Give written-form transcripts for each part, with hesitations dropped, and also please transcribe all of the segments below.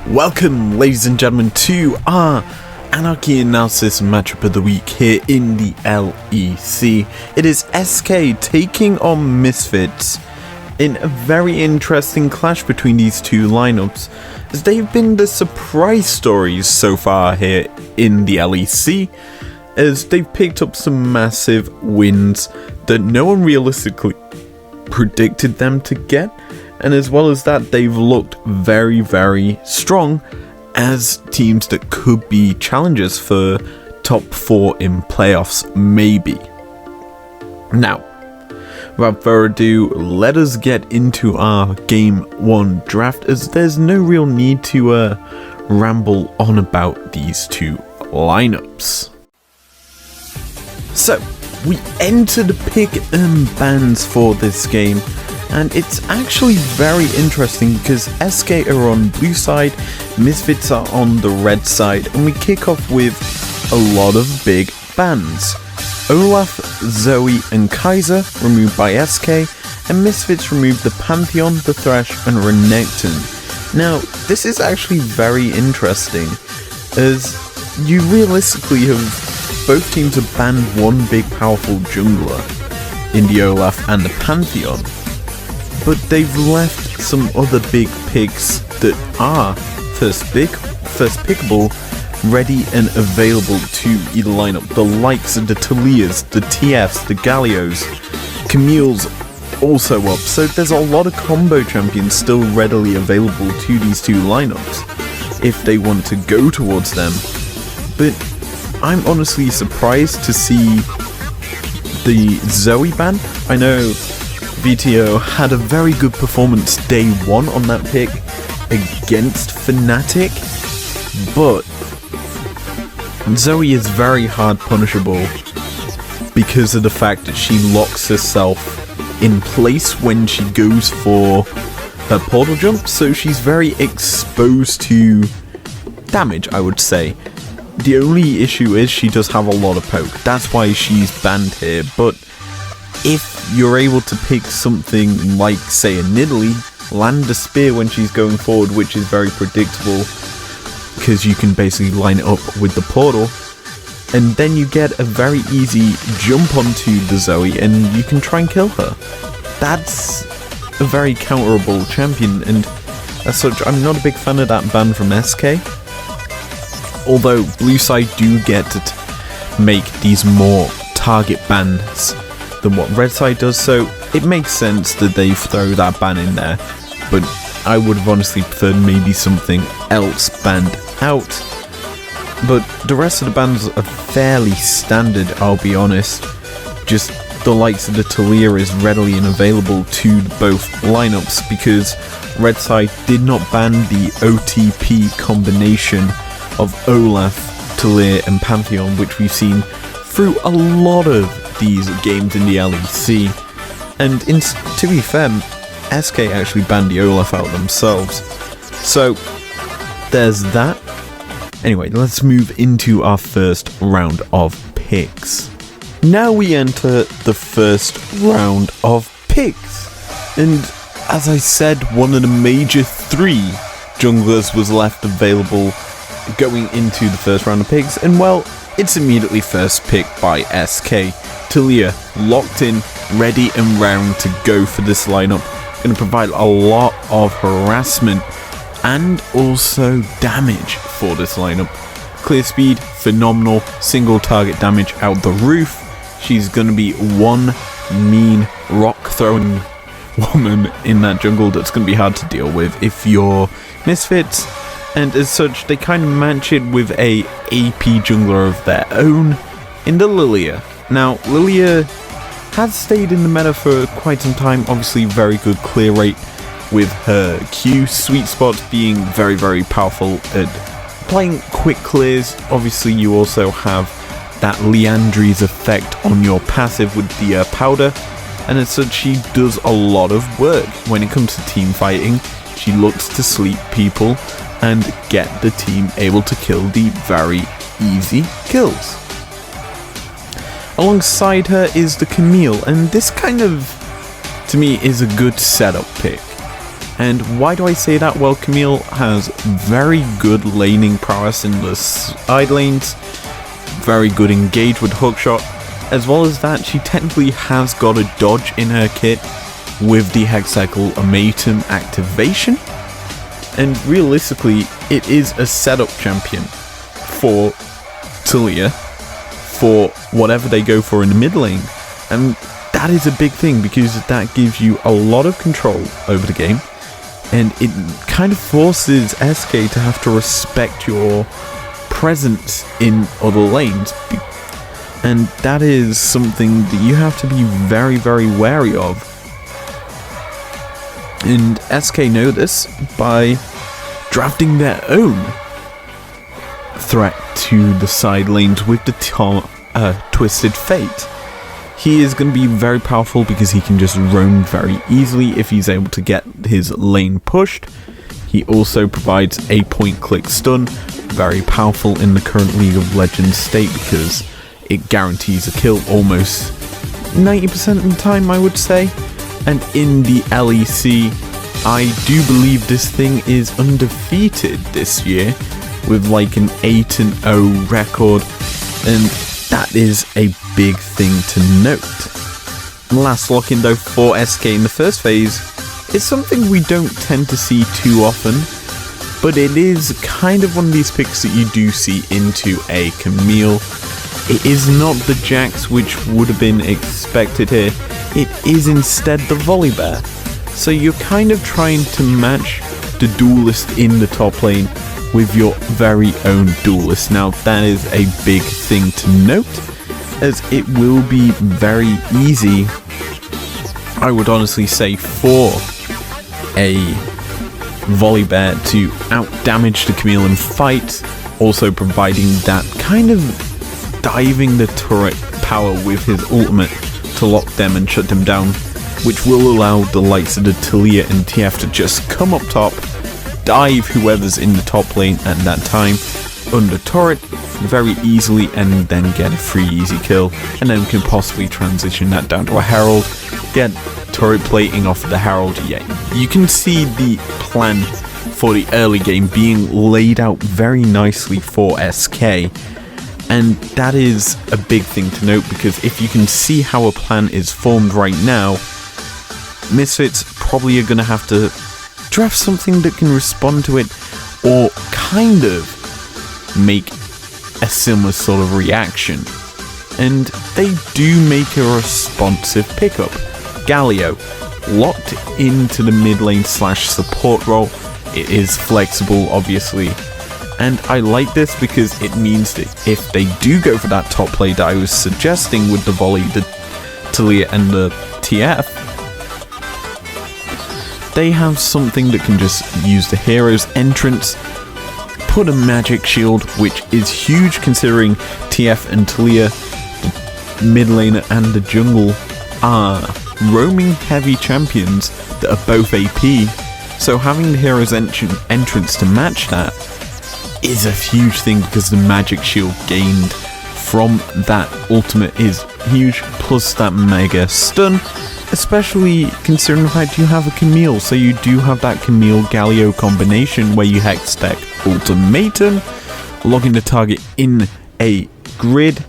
Welcome, ladies and gentlemen, to our Anarchy Analysis matchup of the week here in the LEC. It is SK taking on Misfits in a very interesting clash between these two lineups, as they've been the surprise stories so far here in the LEC, as they've picked up some massive wins that no one realistically predicted them to get. And as well as that, they've looked very, very strong as teams that could be challengers for top 4 in playoffs, maybe. Now, without further ado, let us get into our Game 1 draft, as there's no real need to ramble on about these two lineups. So, we enter the pick and bans for this game. And it's actually very interesting because SK are on blue side, Misfits are on the red side, and we kick off with a lot of big bans. Olaf, Zoe and Kaiser removed by SK, and Misfits removed the Pantheon, the Thresh and Renekton. Now, this is actually very interesting, as you realistically have, both teams have banned one big powerful jungler in the Olaf and the Pantheon. But they've left some other big picks that are first pickable, ready and available to either lineup. The likes of the Talias, the TFs, the Gallios, Camille's also up. So there's a lot of combo champions still readily available to these two lineups if they want to go towards them. But I'm honestly surprised to see the Zoe ban. I know VTO had a very good performance day 1 on that pick against Fnatic, but Zoe is very hard punishable because of the fact that she locks herself in place when she goes for her portal jump, so she's very exposed to damage, I would say. The only issue is she does have a lot of poke, that's why she's banned here, but if you're able to pick something like, say, a Nidalee, land a spear when she's going forward, which is very predictable, because you can basically line it up with the portal, and then you get a very easy jump onto the Zoe, and you can try and kill her. That's a very counterable champion, and as such, I'm not a big fan of that ban from SK. Although, blue side do get to make these more target bans than what red side does, so it makes sense that they throw that ban in there, but I would have honestly preferred maybe something else banned out. But the rest of the bans are fairly standard, I'll be honest. Just the likes of the Talia is readily and available to both lineups, because red side did not ban the OTP combination of Olaf, Talia and Pantheon, which we've seen through a lot of these games in the LEC, and to be fair, SK actually banned the Olaf out themselves, so there's that. Anyway, let's move into our first round of picks. Now we enter the first round of picks, and as I said, one of the major 3 junglers was left available going into the first round of picks, and well, it's immediately first pick by SK. Talia locked in, ready and round to go for this lineup. Going to provide a lot of harassment and also damage for this lineup. Clear speed, phenomenal, single target damage out the roof. She's going to be one mean rock throwing woman in that jungle that's going to be hard to deal with if you're Misfits. And as such, they kind of match it with a AP jungler of their own in the Lilia. Now, Lilia has stayed in the meta for quite some time, obviously very good clear rate with her Q, sweet spot being very, very powerful at playing quick clears. Obviously, you also have that Liandry's effect on your passive with the powder, and as such, she does a lot of work when it comes to team fighting. She looks to sleep people and get the team able to kill the very easy kills. Alongside her is the Camille, and this kind of, to me, is a good setup pick, And why do I say that? Well, Camille has very good laning prowess in the side lanes, very good engage with hookshot. As well as that, she technically has got a dodge in her kit with the Hexacle Ultimatum activation. And realistically, it is a setup champion for Talia for whatever they go for in the mid lane. And that is a big thing because that gives you a lot of control over the game. And it kind of forces SK to have to respect your presence in other lanes. And that is something that you have to be very, very wary of. And SK know this by drafting their own threat to the side lanes with the Twisted Fate. He is going to be very powerful because he can just roam very easily if he's able to get his lane pushed. He also provides a point-click stun, very powerful in the current League of Legends state because it guarantees a kill almost 90% of the time, I would say. And in the LEC, I do believe this thing is undefeated this year with like an 8-0 record, and that is a big thing to note. Last lock-in though for SK in the first phase is something we don't tend to see too often, but it is kind of one of these picks that you do see into a Camille. It is not the Jax which would have been expected here, it is instead the Volibear. So you're kind of trying to match the duelist in the top lane with your very own duelist. Now that is a big thing to note, as it will be very easy, I would honestly say, for a Volibear to out-damage the Camille and fight, also providing that kind of diving the turret power with his ultimate to lock them and shut them down, which will allow the likes of the Talia and TF to just come up top, dive whoever's in the top lane at that time under turret very easily, and then get a free easy kill, and then can possibly transition that down to a Herald, get turret plating off of the Herald. Yeah, you can see the plan for the early game being laid out very nicely for SK. And that is a big thing to note, because if you can see how a plan is formed right now, Misfits probably are going to have to draft something that can respond to it, or kind of make a similar sort of reaction. And they do make a responsive pickup. Galio, locked into the mid lane / support role. It is flexible, obviously. And I like this because it means that if they do go for that top play that I was suggesting with the Volley, the Talia and the TF, they have something that can just use the hero's entrance, put a magic shield, which is huge considering TF and Talia, the mid laner and the jungle, are roaming heavy champions that are both AP, so having the hero's entrance to match that is a huge thing, because the magic shield gained from that ultimate is huge, plus that mega stun, especially considering the fact you have a Camille, so you do have that Camille Galio combination where you hex stack Ultimatum, logging the target in a grid,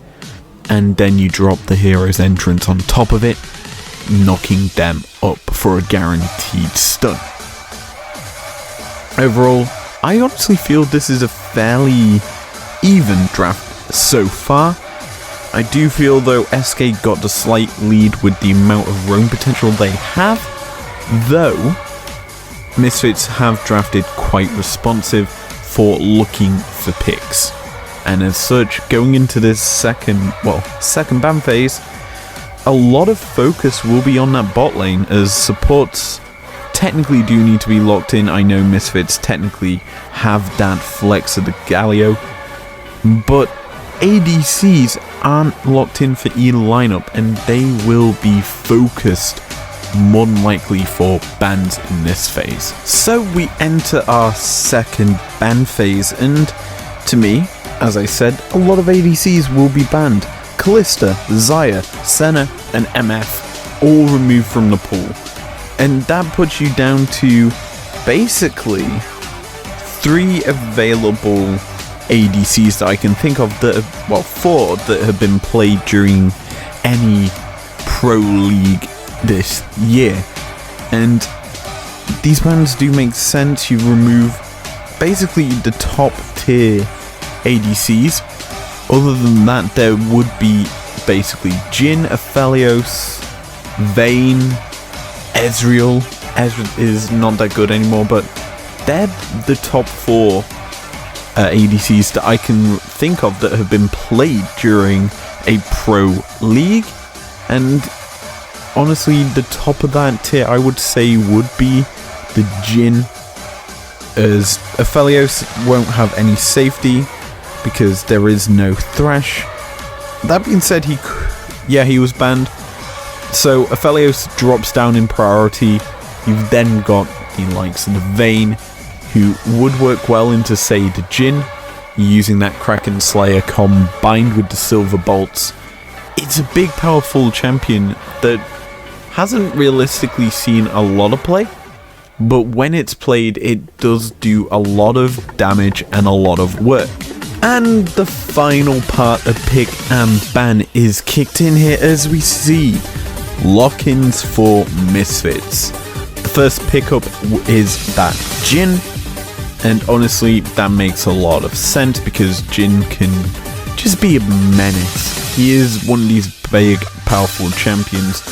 and then you drop the hero's entrance on top of it, knocking them up for a guaranteed stun. Overall, I honestly feel this is a fairly even draft so far. I do feel though SK got the slight lead with the amount of roam potential they have, though Misfits have drafted quite responsive for looking for picks. And as such, going into this second ban phase, a lot of focus will be on that bot lane, as supports technically do need to be locked in. I know Misfits technically have that flex of the Galio, but ADCs aren't locked in for either lineup, and they will be focused more than likely for bans in this phase. So we enter our second ban phase, and to me, as I said, a lot of ADCs will be banned. Kalista, Xayah, Senna and MF all removed from the pool. And that puts you down to basically 3 available ADCs that I can think of that 4 that have been played during any pro league this year. And these bans do make sense. You remove basically the top tier ADCs. Other than that, there would be basically Jhin, Aphelios, Vayne, Ezreal. Ezreal is not that good anymore, but they're the top 4 ADCs that I can think of that have been played during a pro league. And honestly, the top of that tier I would say would be the Jhin, as Aphelios won't have any safety because there is no Thresh. That being said, he was banned, so Aphelios drops down in priority. You've then got the likes of the Vayne, who would work well into, say, the Jhin, using that Kraken Slayer combined with the Silver Bolts. It's a big, powerful champion that hasn't realistically seen a lot of play, but when it's played, it does do a lot of damage and a lot of work. And the final part of pick and ban is kicked in here as we see lock-ins for Misfits. The first pickup is that Jhin. And honestly, that makes a lot of sense because Jhin can just be a menace. He is one of these big, powerful champions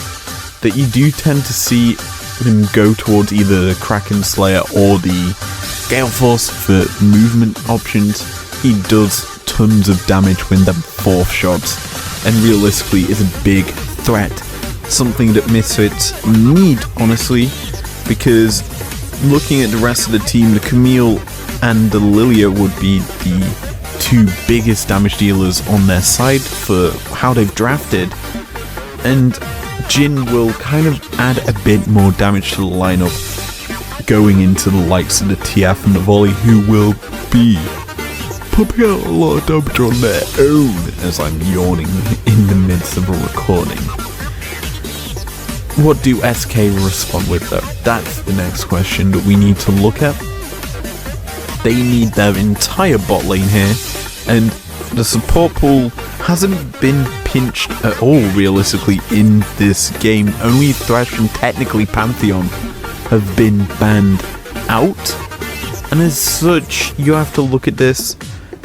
that you do tend to see him go towards either the Kraken Slayer or the Gale Force for movement options. He does tons of damage when them 4th shots, and realistically is a big threat. Something that Misfits need, honestly, because looking at the rest of the team, the Camille and the Lilia would be the 2 biggest damage dealers on their side for how they've drafted, and Jhin will kind of add a bit more damage to the lineup going into the likes of the TF and the Volley, who will be pumping out a lot of damage on their own as I'm yawning in the midst of a recording. What do SK respond with though? That's the next question that we need to look at. They need their entire bot lane here, and the support pool hasn't been pinched at all realistically in this game. Only Thresh and technically Pantheon have been banned out, and as such you have to look at this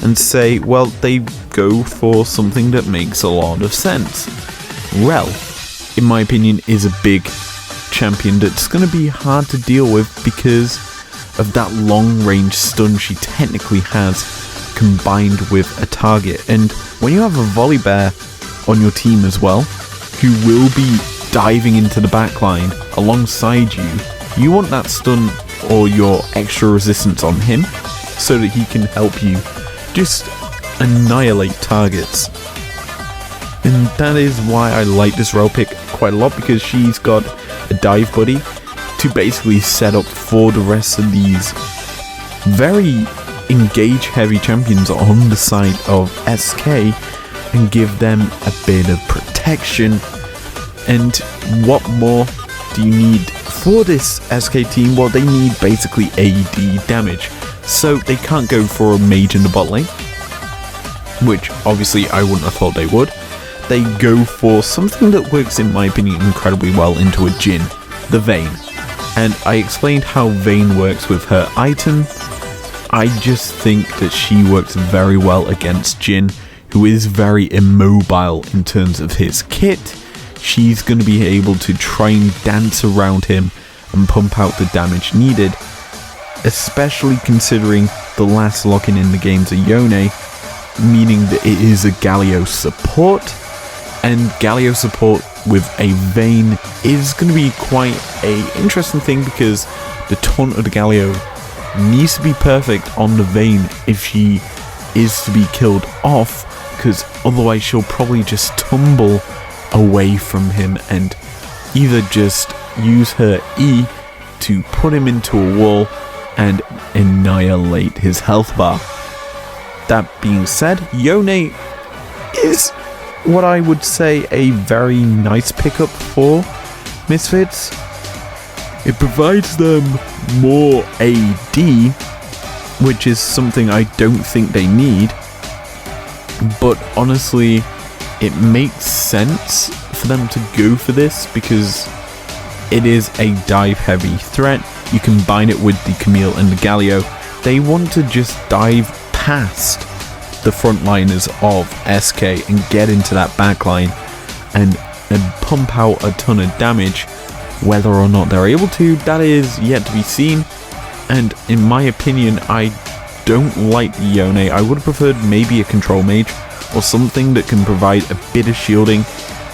and say, well, they go for something that makes a lot of sense. Rel, in my opinion, is a big champion that's going to be hard to deal with because of that long range stun she technically has combined with a target. And when you have a Volibear on your team as well, who will be diving into the backline alongside you, you want that stun or your extra resistance on him so that he can help you just annihilate targets. And that is why I like this Rel pick quite a lot, because she's got a dive buddy to basically set up for the rest of these very engage heavy champions on the side of SK and give them a bit of protection. And what more do you need for this SK team? Well, they need basically AD damage, so they can't go for a mage in the bot lane, which obviously I wouldn't have thought they would. They go for something that works, in my opinion, incredibly well into a Jhin, the Vayne. And I explained how Vayne works with her item. I just think that she works very well against Jhin, who is very immobile in terms of his kit. She's going to be able to try and dance around him and pump out the damage needed, especially considering the last lock-in in the game's a Yone, meaning that it is a Galio support, and Galio support with a Vayne is going to be quite a interesting thing, because the taunt of the Galio needs to be perfect on the Vayne if she is to be killed off, because otherwise she'll probably just tumble away from him and either just use her E to put him into a wall and annihilate his health bar. That being said, Yone is what I would say a very nice pickup for Misfits. It provides them more AD, which is something I don't think they need. But honestly, it makes sense for them to go for this because it is a dive-heavy threat. You combine it with the Camille and the Galio. They want to just dive past the frontliners of SK and get into that backline and pump out a ton of damage. Whether or not they're able to, that is yet to be seen. And in my opinion, I don't like Yone. I would have preferred maybe a control mage or something that can provide a bit of shielding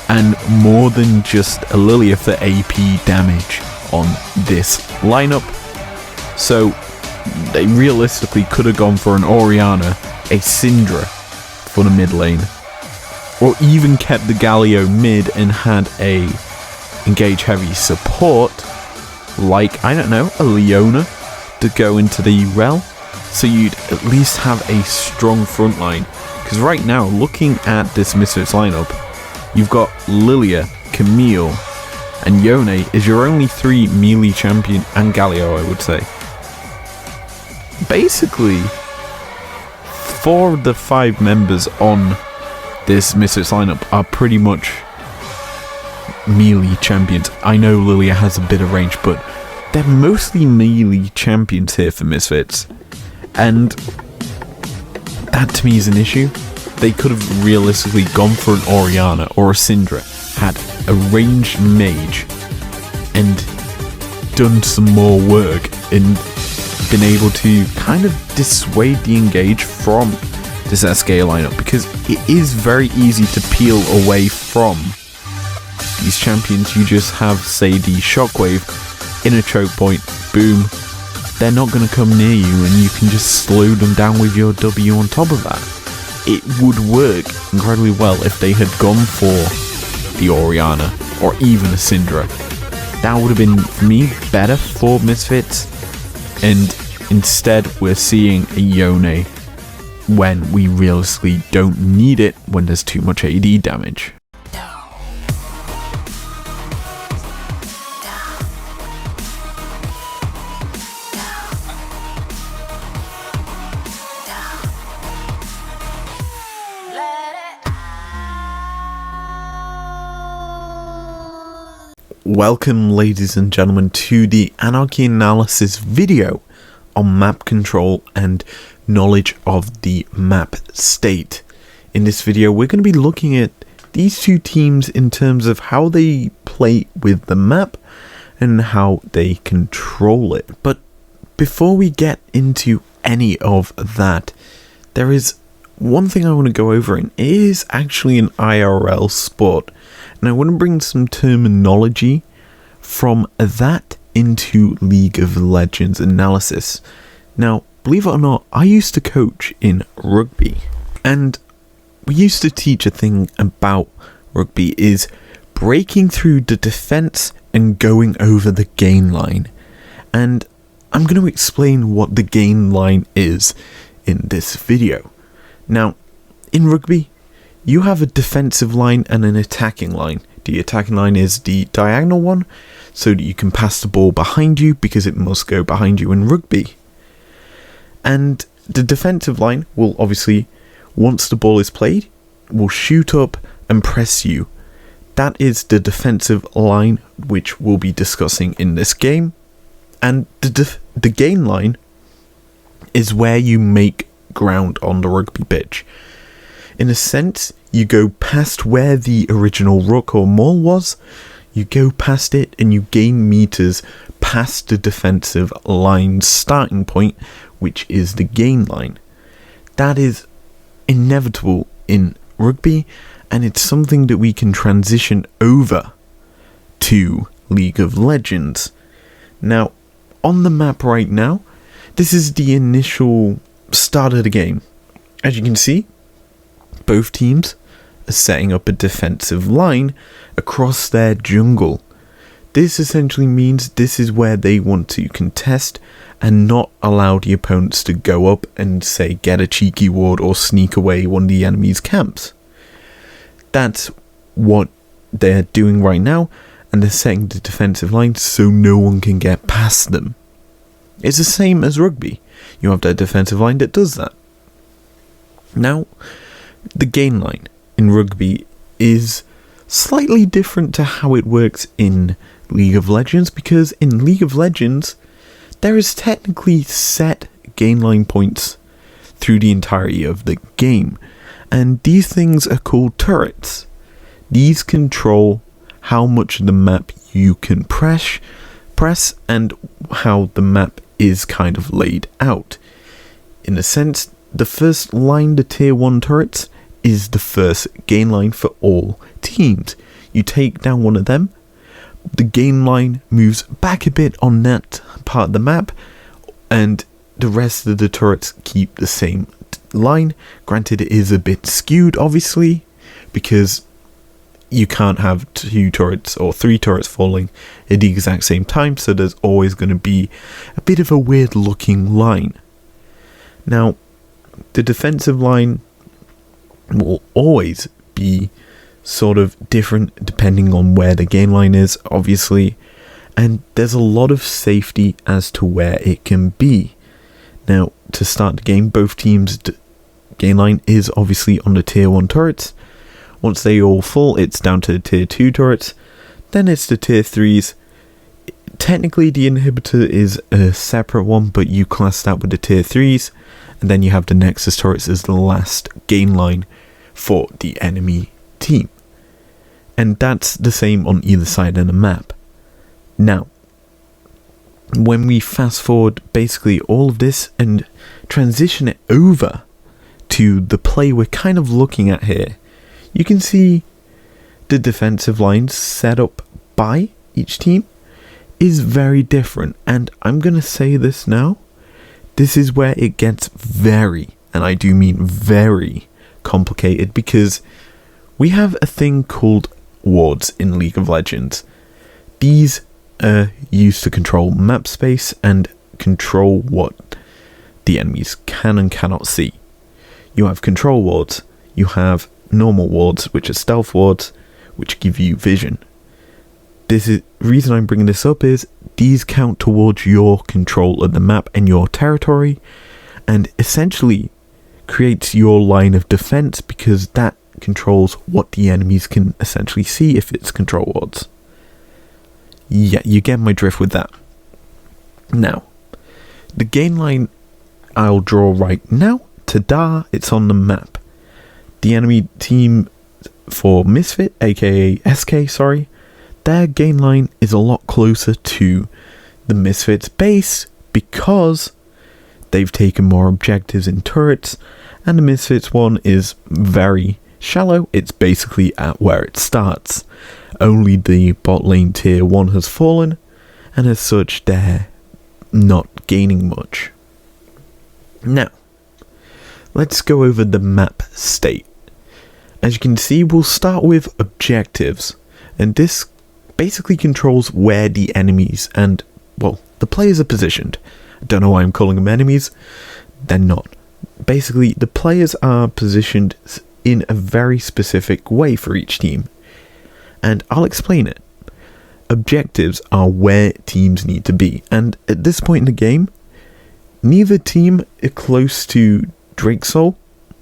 and more than just a Lilia for AP damage on this lineup. So they realistically could have gone for an Orianna, a Syndra for the mid lane, or even kept the Galio mid and had a engage heavy support like, I don't know, a Leona to go into the Rel, so you'd at least have a strong front line. Because right now, looking at this Misfits lineup, you've got Lilia, Camille, and Yone is your only 3 melee champion, and Galio, I would say. Basically, 4 of the 5 members on this Misfits lineup are pretty much melee champions. I know Lilia has a bit of range, but they're mostly melee champions here for Misfits. And that to me is an issue. They could have realistically gone for an Orianna or a Syndra, had a ranged mage, and done some more work and been able to kind of dissuade the engage from this SK lineup, because it is very easy to peel away from these champions. You just have, say, the Shockwave in a choke point, boom, they're not going to come near you, and you can just slow them down with your W on top of that. It would work incredibly well if they had gone for the Orianna or even a Syndra. That would have been, for me, better for Misfits, and instead we're seeing a Yone when we realistically don't need it when there's too much AD damage. Welcome, ladies and gentlemen, to the Anarchy Analysis video on map control and knowledge of the map state. In this video, we're going to be looking at these two teams in terms of how they play with the map and how they control it. But before we get into any of that, there is one thing I want to go over, and it is actually an IRL sport. And I want to bring some terminology from that into League of Legends analysis. Now, believe it or not, I used to coach in rugby. And we used to teach a thing about rugby is breaking through the defense and going over the gain line. And I'm going to explain what the gain line is in this video. Now, in rugby, you have a defensive line and an attacking line. The attacking line is the diagonal one, so that you can pass the ball behind you because it must go behind you in rugby. And the defensive line will obviously, once the ball is played, will shoot up and press you. That is the defensive line, which we'll be discussing in this game. And the gain line is where you make ground on the rugby pitch. In a sense, you go past where the original ruck or maul was, you go past it and you gain meters past the defensive line's starting point, which is the gain line. That is inevitable in rugby, and it's something that we can transition over to League of Legends. Now, on the map right now, this is the initial start of the game. As you can see, both teams are setting up a defensive line across their jungle. This essentially means this is where they want to contest and not allow the opponents to go up and, say, get a cheeky ward or sneak away one of the enemy's camps. That's what they're doing right now, and they're setting the defensive line so no one can get past them. It's the same as rugby. You have that defensive line that does that. Now, the gain line in rugby is slightly different to how it works in League of Legends, because in League of Legends, there is technically set gain line points through the entirety of the game, and these things are called turrets. These control how much of the map you can press and how the map is kind of laid out. In a sense, the first line, the tier 1 turrets, is the first gain line for all teams. You take down one of them, the gain line moves back a bit on that part of the map, and the rest of the turrets keep the same line. Granted, it is a bit skewed, obviously, because you can't have 2 turrets or 3 turrets falling at the exact same time, so there's always going to be a bit of a weird looking line. Now, the defensive line will always be sort of different depending on where the gain line is, obviously, and there's a lot of safety as to where it can be. Now, to start the game, both teams' gain line is obviously on the tier 1 turrets. Once they all fall, it's down to the tier 2 turrets, then it's the tier 3s. Technically, the inhibitor is a separate one, but you class that with the tier 3s, and then you have the Nexus turrets as the last gain line for the enemy team. And that's the same on either side of the map. Now, when we fast forward basically all of this and transition it over to the play we're kind of looking at here, you can see the defensive lines set up by each team is very different. And I'm going to say this now, this is where it gets very, and I do mean very, complicated, because we have a thing called wards in League of Legends. These are used to control map space and control what the enemies can and cannot see. You have control wards, you have normal wards, which are stealth wards, which give you vision. The reason I'm bringing this up is these count towards your control of the map and your territory, and essentially creates your line of defense, because that controls what the enemies can essentially see if it's control wards. Yeah, you get my drift with that. Now, the gain line I'll draw right now, ta-da, it's on the map. The enemy team for Misfit, aka SK, their gain line is a lot closer to the Misfit's base, because they've taken more objectives in turrets, and the Misfits one is very shallow. It's basically at where it starts. Only the bot lane tier 1 has fallen, and as such they're not gaining much. Now, let's go over the map state. As you can see, we'll start with objectives, and this basically controls where the enemies and, well, the players are positioned. I don't know why I'm calling them enemies, they're not. Basically, the players are positioned in a very specific way for each team, and I'll explain it. Objectives are where teams need to be, and at this point in the game, neither team is close to Drake Soul,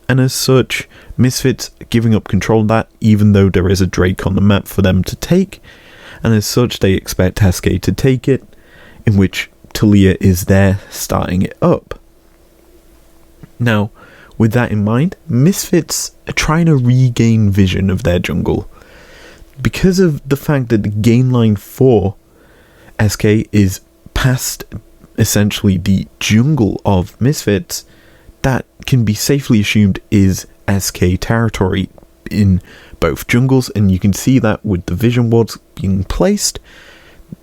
and as such, Misfits giving up control of that, even though there is a Drake on the map for them to take, and as such they expect SK to take it, in which Talia is there starting it up. Now, with that in mind, Misfits are trying to regain vision of their jungle. Because of the fact that the gain line for SK is past essentially the jungle of Misfits, that can be safely assumed is SK territory in both jungles, and you can see that with the vision wards being placed.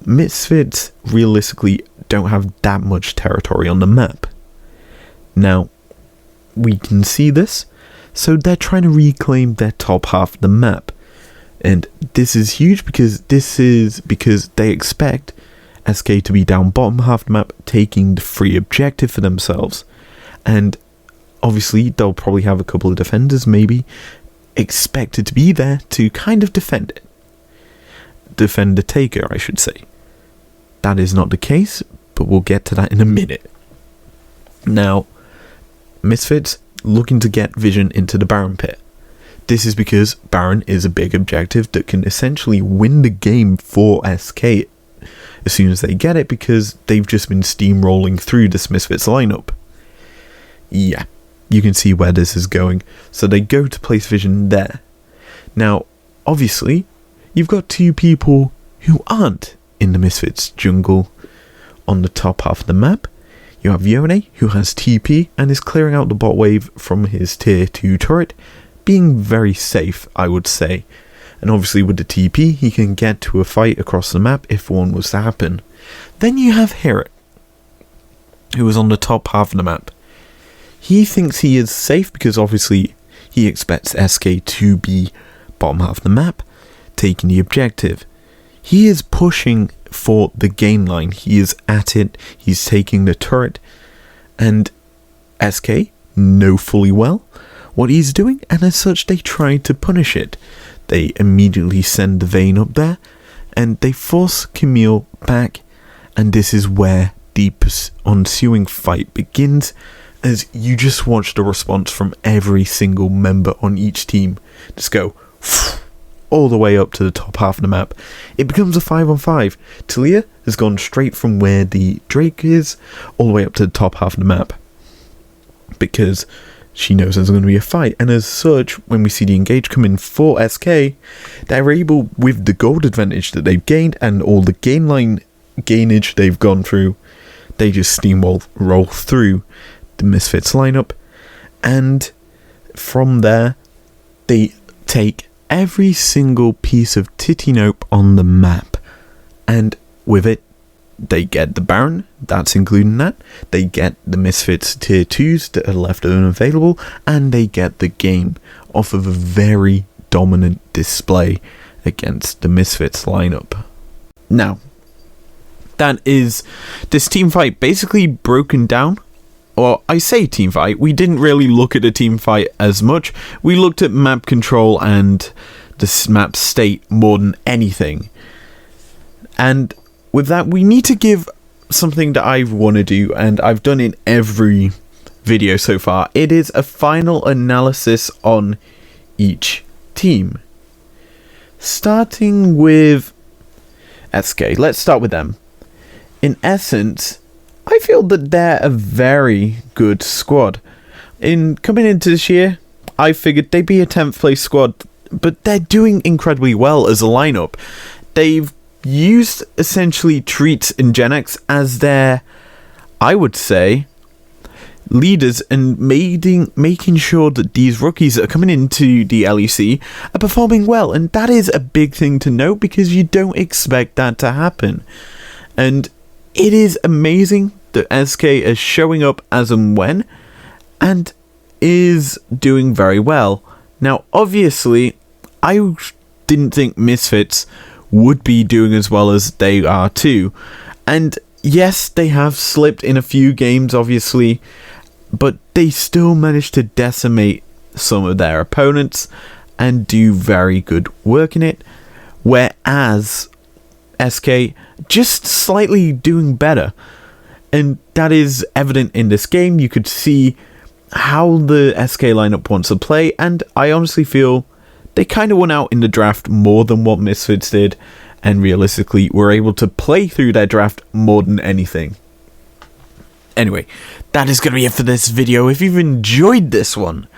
Misfits realistically don't have that much territory on the map. Now, we can see this, so they're trying to reclaim their top half of the map, and this is huge because they expect SK to be down bottom half of the map, taking the free objective for themselves, and obviously they'll probably have a couple of defenders maybe expected to be there to kind of defend it. Defend the taker, I should say. That is not the case, but we'll get to that in a minute. Now, Misfits looking to get Vision into the Baron pit. This is because Baron is a big objective that can essentially win the game for SK as soon as they get it, because they've just been steamrolling through this Misfits lineup. Yeah, you can see where this is going. So they go to place Vision there. Now, obviously, you've got two people who aren't in the Misfits jungle on the top half of the map. You have Yone, who has TP and is clearing out the bot wave from his tier 2 turret, being very safe, I would say. And obviously with the TP, he can get to a fight across the map if one was to happen. Then you have Hirit, who is on the top half of the map. He thinks he is safe because obviously he expects SK to be bottom half of the map, taking the objective. He is pushing for the gain line. He is at it. He's taking the turret. And SK know fully well what he's doing, and as such they try to punish it. They immediately send the Vayne up there, and they force Camille back, and this is where the ensuing fight begins, as you just watch the response from every single member on each team just go all the way up to the top half of the map. It becomes a 5-on-5. Talia has gone straight from where the Drake is all the way up to the top half of the map, because she knows there's going to be a fight, and as such, when we see the engage come in for SK, they're able, with the gold advantage that they've gained and all the gain line gainage they've gone through, they just roll through the Misfits lineup, and from there, they take every single piece of Titinope on the map, and with it, they get the Baron, that's including that, they get the Misfits tier 2s that are left unavailable, and they get the game off of a very dominant display against the Misfits lineup. Now, that is this team fight basically broken down. Or I say team fight, we didn't really look at a team fight as much, we looked at map control and the map state more than anything. And with that, we need to give something that I want to do, and I've done in every video so far. It is a final analysis on each team. Starting with SK, let's start with them. In essence, I feel that they're a very good squad. In coming into this year, I figured they'd be a 10th place squad, but they're doing incredibly well as a lineup. They've used essentially Treats and Genex as their, I would say, leaders, and making sure that these rookies that are coming into the LEC are performing well, and that is a big thing to note because you don't expect that to happen. And it is amazing that SK is showing up as and when, and is doing very well. Now, obviously, I didn't think Misfits would be doing as well as they are too. And yes, they have slipped in a few games, obviously, but they still managed to decimate some of their opponents and do very good work in it. Whereas SK just slightly doing better. And that is evident in this game. You could see how the SK lineup wants to play, and I honestly feel they kind of won out in the draft more than what Misfits did, and realistically were able to play through their draft more than anything. Anyway, that is going to be it for this video. If you've enjoyed this one,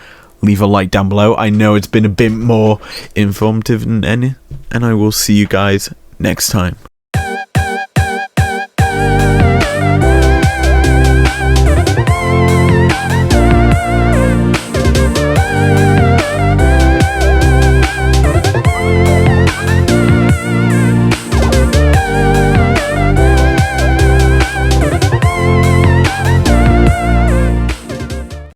leave a like down below. I know it's been a bit more informative than any, and I will see you guys next time.